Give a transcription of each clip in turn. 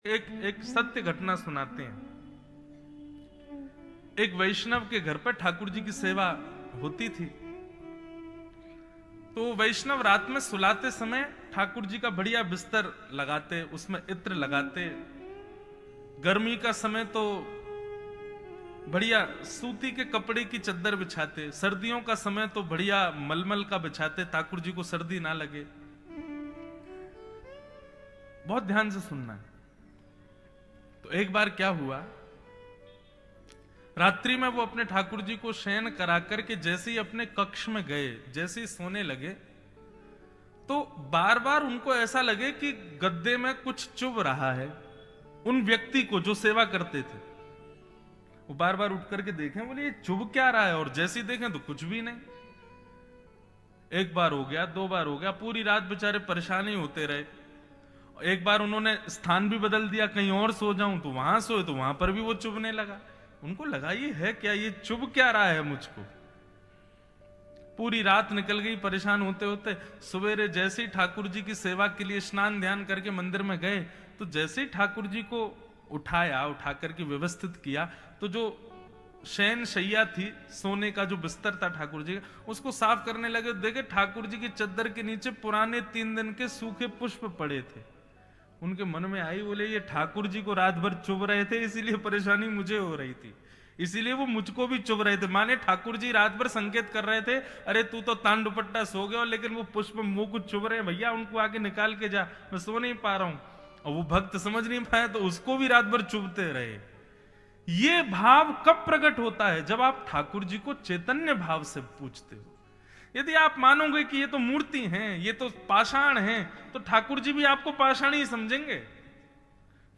एक एक सत्य घटना सुनाते हैं। एक वैष्णव के घर पर ठाकुर जी की सेवा होती थी। तो वैष्णव रात में सुलाते समय ठाकुर जी का बढ़िया बिस्तर लगाते, उसमें इत्र लगाते। गर्मी का समय तो बढ़िया सूती के कपड़े की चद्दर बिछाते, सर्दियों का समय तो बढ़िया मलमल का बिछाते, ठाकुर जी को सर्दी ना लगे। बहुत ध्यान से सुनना है। तो एक बार क्या हुआ, रात्रि में वो अपने ठाकुर जी को शयन करा करके जैसे ही अपने कक्ष में गए, जैसे ही सोने लगे, तो बार बार उनको ऐसा लगे कि गद्दे में कुछ चुभ रहा है। उन व्यक्ति को जो सेवा करते थे, वो बार बार उठ करके देखें, बोले ये चुभ क्या रहा है, और जैसे ही देखें तो कुछ भी नहीं। एक बार हो गया, दो बार हो गया, पूरी रात बेचारे परेशान ही होते रहे। एक बार उन्होंने स्थान भी बदल दिया, कहीं और सो जाऊं, तो वहां सोए तो वहां पर भी वो चुभने लगा। उनको लगा ये है क्या, ये चुभ क्या रहा है मुझको। पूरी रात निकल गई परेशान होते होते। सवेरे जैसे ही ठाकुर जी की सेवा के लिए स्नान ध्यान करके मंदिर में गए, तो जैसे ही ठाकुर जी को उठाया, उठा करके व्यवस्थित किया, तो जो शयन शैया थी, सोने का जो बिस्तर था ठाकुर जी का, उसको साफ करने लगे। देखे ठाकुर जी की चद्दर के नीचे पुराने 3 दिन के सूखे पुष्प पड़े थे। उनके मन में आई, बोले ये ठाकुर जी को रात भर चुभ रहे थे, इसीलिए परेशानी मुझे हो रही थी, इसीलिए वो मुझको भी चुभ रहे थे। माने ठाकुर जी रात भर संकेत कर रहे थे, अरे तू तो तान दुपट्टा सो गया, लेकिन वो पुष्प मुंह को चुभ रहे हैं, भैया उनको आगे निकाल के जा, मैं सो नहीं पा रहा हूं। और वो भक्त समझ नहीं पाया, तो उसको भी रात भर चुभते रहे। ये भाव कब प्रकट होता है? जब आप ठाकुर जी को चैतन्य भाव से पूछते हो। यदि आप मानोगे कि ये तो मूर्ति हैं, ये तो पाषाण हैं, तो ठाकुर जी भी आपको पाषाण ही समझेंगे।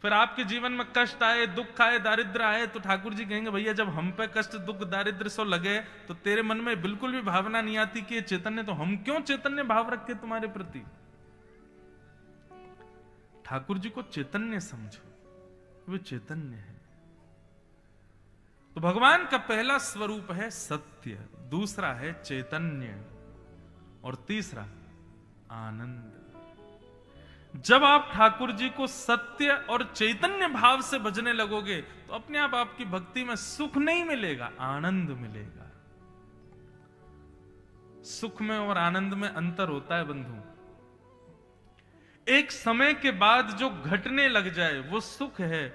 फिर आपके जीवन में कष्ट आए, दुख आए, दारिद्र आए, तो ठाकुर जी कहेंगे भैया जब हम पे कष्ट दुख दारिद्र सो लगे, तो तेरे मन में बिल्कुल भी भावना नहीं आती कि ये चैतन्य, तो हम क्यों चैतन्य भाव रखे तुम्हारे प्रति। ठाकुर जी को चैतन्य समझो, वे चैतन्य है। तो भगवान का पहला स्वरूप है सत्य, दूसरा है चैतन्य, और तीसरा आनंद। जब आप ठाकुर जी को सत्य और चैतन्य भाव से भजने लगोगे, तो अपने आप आपकी भक्ति में सुख नहीं मिलेगा, आनंद मिलेगा। सुख में और आनंद में अंतर होता है बंधु। एक समय के बाद जो घटने लग जाए वो सुख है,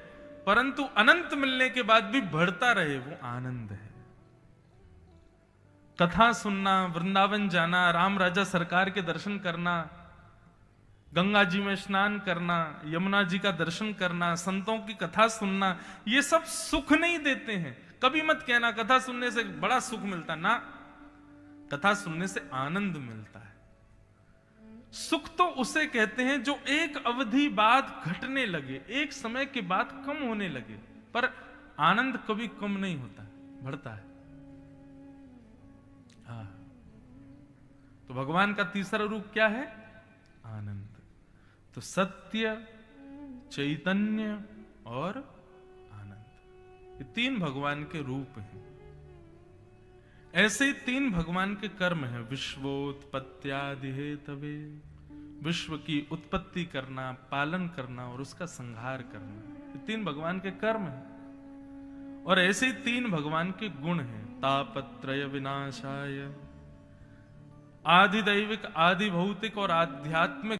परंतु अनंत मिलने के बाद भी बढ़ता रहे वो आनंद है। कथा सुनना, वृंदावन जाना, राम राजा सरकार के दर्शन करना, गंगा जी में स्नान करना, यमुना जी का दर्शन करना, संतों की कथा सुनना, ये सब सुख नहीं देते हैं। कभी मत कहना कथा सुनने से बड़ा सुख मिलता ना, कथा सुनने से आनंद मिलता है। सुख तो उसे कहते हैं जो एक अवधि बाद घटने लगे, एक समय के बाद कम होने लगे, पर आनंद कभी कम नहीं होता, बढ़ता है। हाँ, तो भगवान का तीसरा रूप क्या है? आनंद। तो सत्य, चैतन्य और आनंद, ये 3 भगवान के रूप हैं। ऐसे ही 3 भगवान के कर्म हैं, विश्वोत्पत्त्यादि हेतवे, विश्व की उत्पत्ति करना, पालन करना और उसका संहार करना, ये 3 भगवान के कर्म हैं। और ऐसे ही 3 भगवान के गुण हैं, तापत्रय विनाशाय, आधि दैविक, आधि भौतिक और आध्यात्मिक